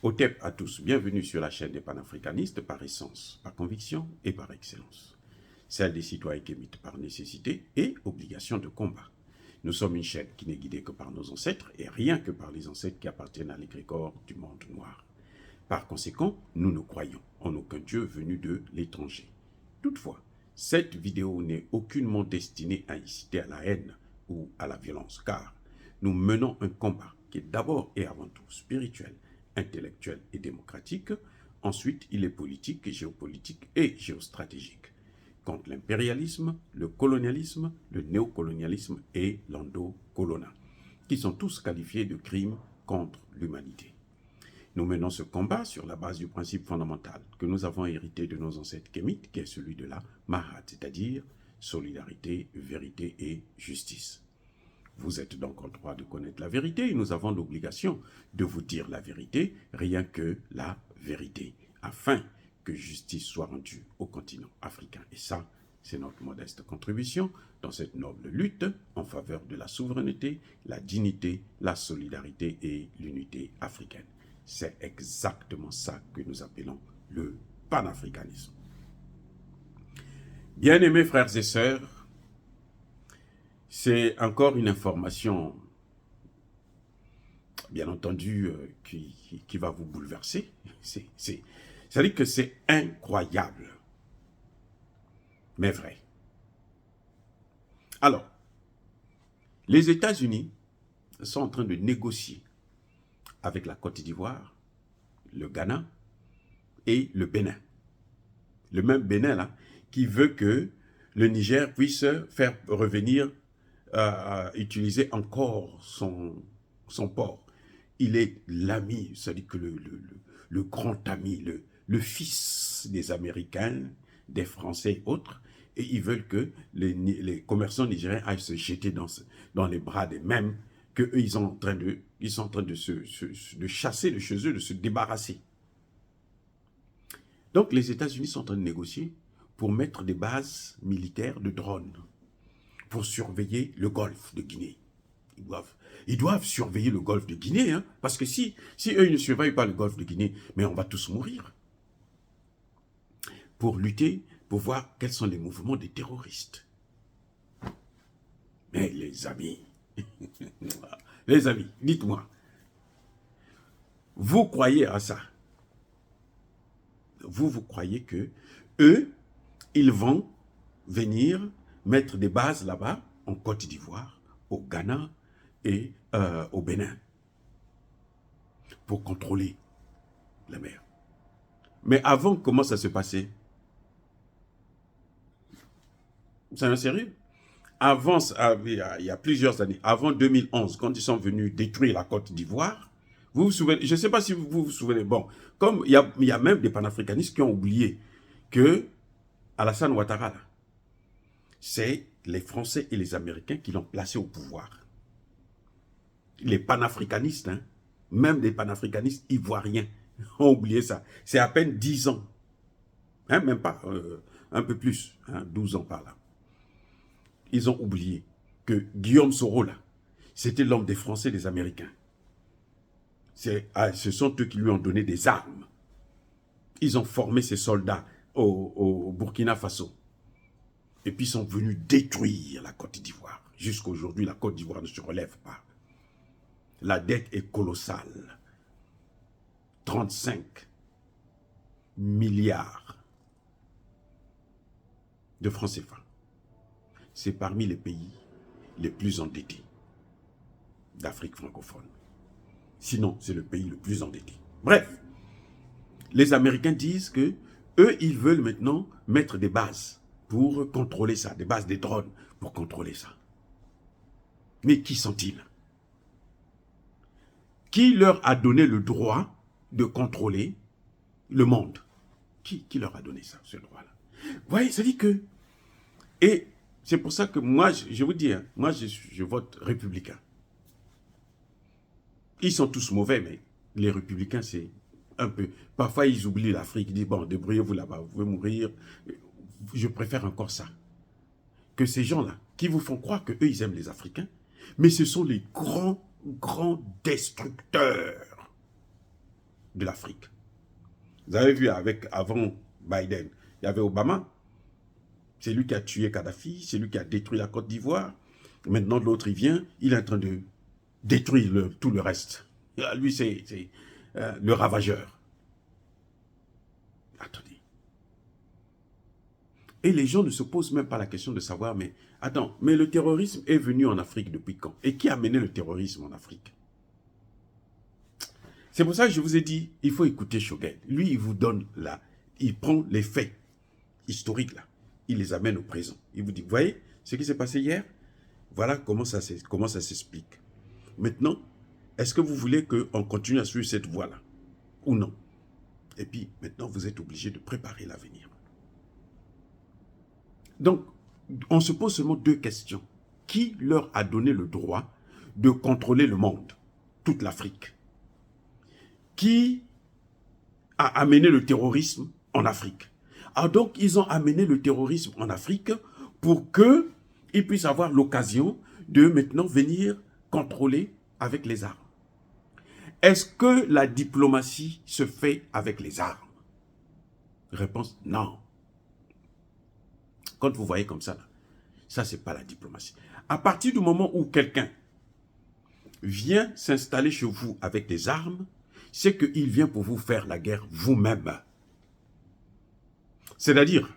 Otep à tous, bienvenue sur la chaîne des panafricanistes par essence, par conviction et par excellence. Celle des citoyens qui émitent par nécessité et obligation de combat. Nous sommes une chaîne qui n'est guidée que par nos ancêtres et rien que par les ancêtres qui appartiennent à l'égrégore du monde noir. Par conséquent, nous ne croyons en aucun Dieu venu de l'étranger. Toutefois, cette vidéo n'est aucunement destinée à inciter à la haine ou à la violence, car nous menons un combat qui est d'abord et avant tout spirituel, intellectuel et démocratique. Ensuite, il est politique, géopolitique et géostratégique. Contre l'impérialisme, le colonialisme, le néocolonialisme et l'endocolonat, qui sont tous qualifiés de crimes contre l'humanité. Nous menons ce combat sur la base du principe fondamental que nous avons hérité de nos ancêtres kémites, qui est celui de la Mahat, c'est-à-dire solidarité, vérité et justice. Vous êtes donc en droit de connaître la vérité et nous avons l'obligation de vous dire la vérité, rien que la vérité, afin que justice soit rendue au continent africain. Et ça, c'est notre modeste contribution dans cette noble lutte en faveur de la souveraineté, la dignité, la solidarité et l'unité africaine. C'est exactement ça que nous appelons le panafricanisme. Bien-aimés frères et sœurs, c'est encore une information, bien entendu, qui va vous bouleverser. C'est-à-dire que c'est incroyable, mais vrai. Alors, les États-Unis sont en train de négocier avec la Côte d'Ivoire, le Ghana et le Bénin. Le même Bénin, là, qui veut que le Niger puisse faire revenir, utiliser encore son port. Il est l'ami, c'est-à-dire que le grand ami, le fils des Américains, des Français et autres, et ils veulent que les commerçants nigériens aillent se jeter dans les bras des mêmes qu'eux, ils sont en train de chasser de chez eux, de se débarrasser. Donc les États-Unis sont en train de négocier pour mettre des bases militaires de drones, pour surveiller le golfe de Guinée. Ils doivent surveiller le golfe de Guinée, hein, parce que si eux ils ne surveillent pas le golfe de Guinée, mais on va tous mourir. Pour lutter, pour voir quels sont les mouvements des terroristes. Mais les amis, dites-moi, vous croyez à ça? Vous croyez que eux, ils vont venir mettre des bases là-bas, en Côte d'Ivoire, au Ghana et au Bénin, pour contrôler la mer. Mais avant, comment ça se passait? C'est un sérieux? Avant, il y a plusieurs années, avant 2011, quand ils sont venus détruire la Côte d'Ivoire, vous vous souvenez, je ne sais pas si vous vous souvenez, bon, comme il y a même des panafricanistes qui ont oublié que Alassane Ouattara, c'est les Français et les Américains qui l'ont placé au pouvoir. Les panafricanistes, hein, même des panafricanistes ivoiriens, ont oublié ça. C'est à peine 10 ans, hein, même pas, un peu plus, hein, 12 ans par là. Ils ont oublié que Guillaume Soro, là, c'était l'homme des Français et des Américains. Ce sont eux qui lui ont donné des armes. Ils ont formé ces soldats au Burkina Faso. Et puis ils sont venus détruire la Côte d'Ivoire. Jusqu'à aujourd'hui, la Côte d'Ivoire ne se relève pas. La dette est colossale. 35 milliards de francs CFA. C'est parmi les pays les plus endettés d'Afrique francophone. Sinon, c'est le pays le plus endetté. Bref, les Américains disent que eux, ils veulent maintenant mettre des bases pour contrôler ça, des bases des drones pour contrôler ça. Mais qui sont-ils? Qui leur a donné le droit de contrôler le monde? Qui leur a donné ça, ce droit-là? Vous voyez, ça dit que... Et c'est pour ça que moi, je vous dis, hein, moi, je vote républicain. Ils sont tous mauvais, mais les républicains, c'est un peu... Parfois, ils oublient l'Afrique, ils disent, bon, débrouillez-vous là-bas, vous pouvez mourir. Je préfère encore ça. Que ces gens-là, qui vous font croire qu'eux, ils aiment les Africains, mais ce sont les grands destructeurs de l'Afrique. Vous avez vu, avant Biden, il y avait Obama. C'est lui qui a tué Kadhafi, c'est lui qui a détruit la Côte d'Ivoire. Maintenant, l'autre, il vient, il est en train de détruire tout le reste. Lui, c'est le ravageur. Attendez. Et les gens ne se posent même pas la question de savoir, mais attends, mais le terrorisme est venu en Afrique depuis quand? Et qui a mené le terrorisme en Afrique? C'est pour ça que je vous ai dit, il faut écouter Choguel. Lui, il vous donne là, il prend les faits historiques là, il les amène au présent. Il vous dit, vous voyez ce qui s'est passé hier? Voilà comment ça s'explique. Maintenant, est-ce que vous voulez qu'on continue à suivre cette voie-là ou non? Et puis, maintenant, vous êtes obligé de préparer l'avenir. Donc, on se pose seulement deux questions. Qui leur a donné le droit de contrôler le monde, toute l'Afrique? Qui a amené le terrorisme en Afrique? Alors donc, ils ont amené le terrorisme en Afrique pour qu'ils puissent avoir l'occasion de maintenant venir contrôler avec les armes. Est-ce que la diplomatie se fait avec les armes? Réponse, non. Quand vous voyez comme ça, là, ça, c'est pas la diplomatie. À partir du moment où quelqu'un vient s'installer chez vous avec des armes, c'est qu'il vient pour vous faire la guerre vous-même. C'est-à-dire,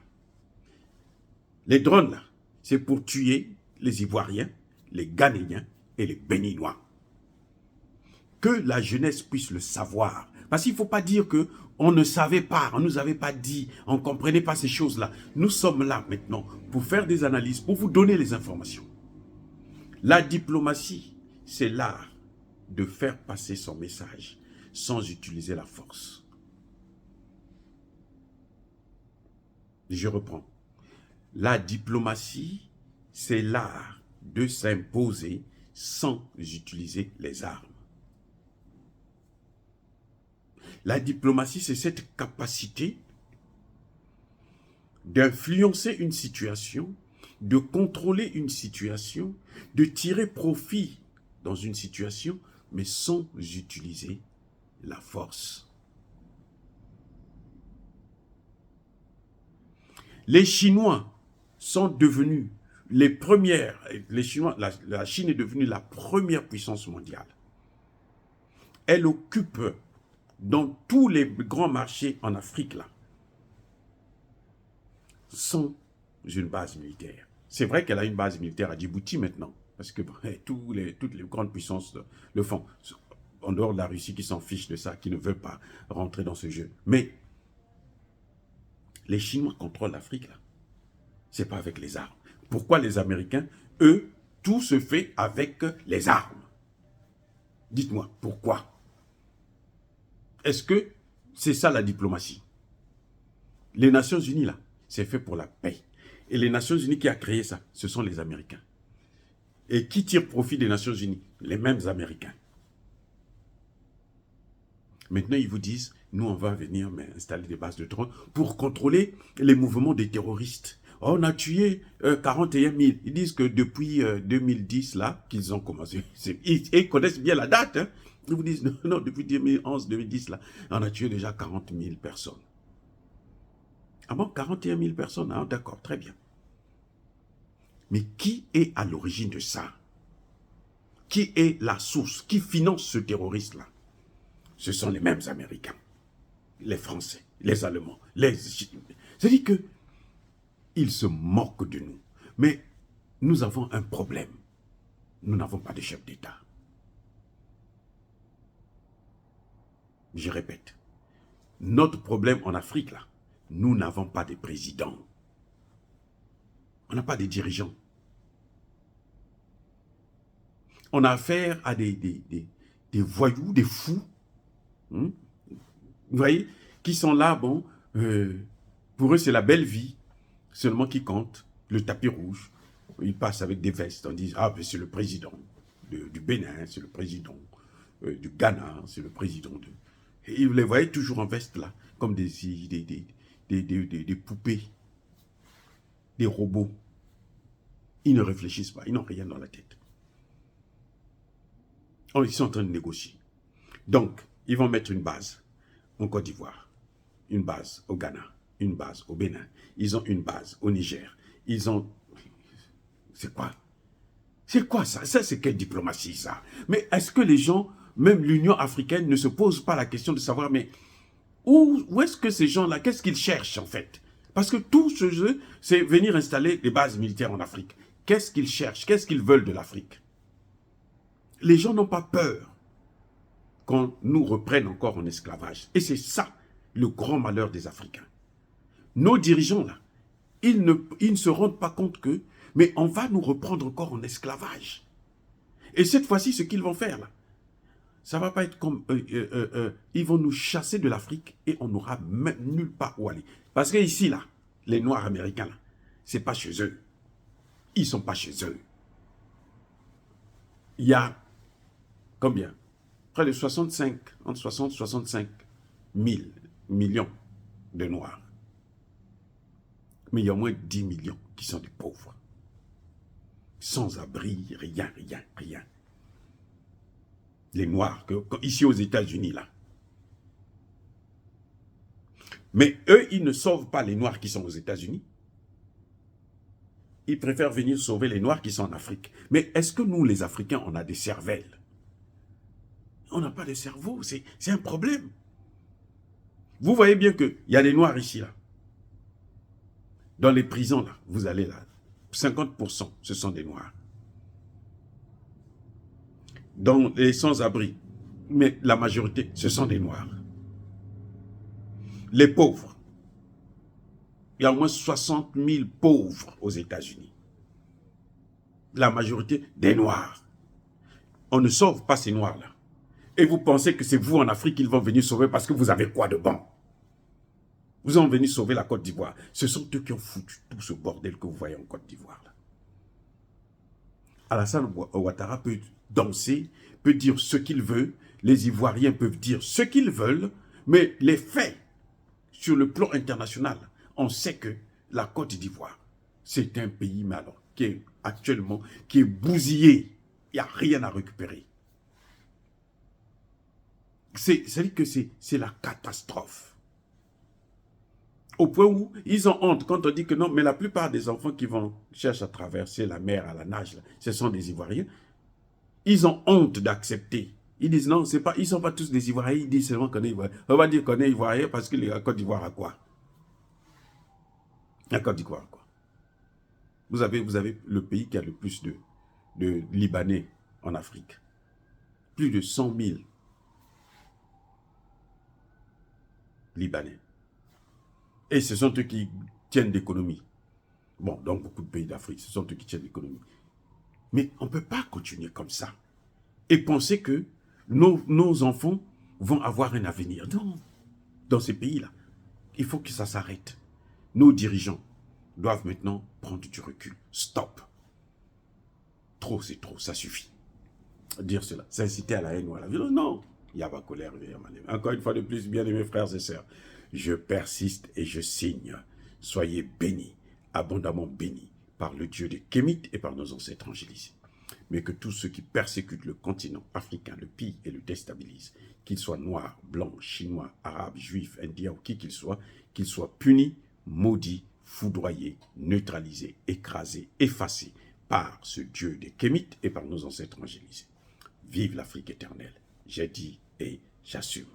les drones, là, c'est pour tuer les Ivoiriens, les Ghanéens et les Béninois. Que la jeunesse puisse le savoir. Parce qu'il ne faut pas dire qu'on ne savait pas, on ne nous avait pas dit, on ne comprenait pas ces choses-là. Nous sommes là maintenant pour faire des analyses, pour vous donner les informations. La diplomatie, c'est l'art de faire passer son message sans utiliser la force. Je reprends. La diplomatie, c'est l'art de s'imposer sans utiliser les armes. La diplomatie, c'est cette capacité d'influencer une situation, de contrôler une situation, de tirer profit dans une situation, mais sans utiliser la force. Les Chinois sont devenus les premières, la Chine est devenue la première puissance mondiale. Elle occupe dans tous les grands marchés en Afrique, là, sans une base militaire. C'est vrai qu'elle a une base militaire à Djibouti maintenant, parce que toutes les grandes puissances le font, en dehors de la Russie qui s'en fiche de ça, qui ne veut pas rentrer dans ce jeu. Mais les Chinois contrôlent l'Afrique, là. C'est pas avec les armes. Pourquoi les Américains, eux, tout se fait avec les armes? Dites-moi, pourquoi? Est-ce que c'est ça la diplomatie? Les Nations Unies, là, c'est fait pour la paix. Et les Nations Unies qui a créé ça, ce sont les Américains. Et qui tire profit des Nations Unies? Les mêmes Américains. Maintenant, ils vous disent, nous, on va venir installer des bases de drones pour contrôler les mouvements des terroristes. Oh, on a tué 41 000. Ils disent que depuis 2010, là, qu'ils ont commencé. Ils connaissent bien la date, hein. Ils vous disent, non, depuis 2011, 2010, là, on a tué déjà 40 000 personnes. Ah bon, 41 000 personnes, ah, d'accord, très bien. Mais qui est à l'origine de ça? Qui est la source? Qui finance ce terroriste-là? Ce sont les mêmes Américains, les Français, les Allemands, c'est-à-dire que ils se moquent de nous. Mais nous avons un problème. Nous n'avons pas de chef d'État. Je répète, notre problème en Afrique, là, nous n'avons pas de président. On n'a pas de dirigeants. On a affaire à des voyous, des fous, hein, vous voyez, qui sont là, bon, pour eux c'est la belle vie, seulement qui compte, le tapis rouge. Ils passent avec des vestes, on dit, ah, c'est le président du Bénin, c'est le président du Ghana, c'est le président de... Et vous les voyez toujours en veste là, comme des poupées, des robots. Ils ne réfléchissent pas, ils n'ont rien dans la tête. Ils sont en train de négocier. Donc, ils vont mettre une base. en Côte d'Ivoire, une base au Ghana, une base au Bénin, ils ont une base au Niger, ils ont... C'est quoi? C'est quoi ça? Ça, c'est quelle diplomatie, ça? Mais est-ce que les gens, même l'Union africaine, ne se posent pas la question de savoir, mais où est-ce que ces gens-là, qu'est-ce qu'ils cherchent, en fait? Parce que tout ce jeu, c'est venir installer des bases militaires en Afrique. Qu'est-ce qu'ils cherchent? Qu'est-ce qu'ils veulent de l'Afrique? Les gens n'ont pas peur qu'on nous reprenne encore en esclavage. Et c'est ça, le grand malheur des Africains. Nos dirigeants, là, ils ne se rendent pas compte que, mais on va nous reprendre encore en esclavage. Et cette fois-ci, ce qu'ils vont faire, là, ça va pas être comme... ils vont nous chasser de l'Afrique et on n'aura même nulle part où aller. Parce que ici, là, les Noirs américains, là, c'est pas chez eux. Ils sont pas chez eux. Il y a combien? Près de 65, entre 60 et 65 000 millions de Noirs. Mais il y a au moins 10 millions qui sont des pauvres. Sans abri, rien, rien, rien. Les Noirs, ici aux États-Unis, là. Mais eux, ils ne sauvent pas les Noirs qui sont aux États-Unis. Ils préfèrent venir sauver les Noirs qui sont en Afrique. Mais est-ce que nous, les Africains, on a des cervelles? On n'a pas de cerveau, c'est un problème. Vous voyez bien qu'il y a des Noirs ici, là. Dans les prisons, là, vous allez là, 50%, ce sont des Noirs. Dans les sans-abri, mais la majorité, ce sont des Noirs. Les pauvres, il y a au moins 60 000 pauvres aux États-Unis. La majorité des Noirs. On ne sauve pas ces Noirs-là. Et vous pensez que c'est vous en Afrique qu'ils vont venir sauver parce que vous avez quoi de bon? Vous en venez sauver la Côte d'Ivoire. Ce sont eux qui ont foutu tout ce bordel que vous voyez en Côte d'Ivoire. Alassane Ouattara peut danser, peut dire ce qu'il veut. Les Ivoiriens peuvent dire ce qu'ils veulent. Mais les faits, sur le plan international, on sait que la Côte d'Ivoire, c'est un pays malin qui est actuellement, qui est bousillé. Il n'y a rien à récupérer. C'est-à-dire que c'est la catastrophe. Au point où ils ont honte quand on dit que non, mais la plupart des enfants qui cherchent à traverser la mer à la nage, là, ce sont des Ivoiriens. Ils ont honte d'accepter. Ils disent non, ils ne sont pas tous des Ivoiriens, ils disent seulement qu'on est Ivoirien. On va dire qu'on est Ivoirien parce que la Côte d'Ivoire a quoi? La Côte d'Ivoire a quoi? Vous avez le pays qui a le plus de Libanais en Afrique. Plus de 100 000 Libanais. Et ce sont eux qui tiennent l'économie. Bon, dans beaucoup de pays d'Afrique, ce sont eux qui tiennent l'économie. Mais on ne peut pas continuer comme ça et penser que nos enfants vont avoir un avenir. Non, dans ces pays-là, il faut que ça s'arrête. Nos dirigeants doivent maintenant prendre du recul. Stop. Trop, c'est trop, ça suffit. Dire cela, s'inciter à la haine ou à la violence, non. Il y a pas colère. Encore une fois de plus, bien aimés frères et sœurs, je persiste et je signe. Soyez bénis, abondamment bénis, par le Dieu des Kémites et par nos ancêtres angélisés. Mais que tous ceux qui persécutent le continent africain le pillent et le déstabilisent, qu'ils soient noirs, blancs, chinois, arabes, juifs, indiens ou qui qu'ils soient punis, maudits, foudroyés, neutralisés, écrasés, effacés par ce Dieu des Kémites et par nos ancêtres angélisés. Vive l'Afrique éternelle. J'ai dit et j'assume.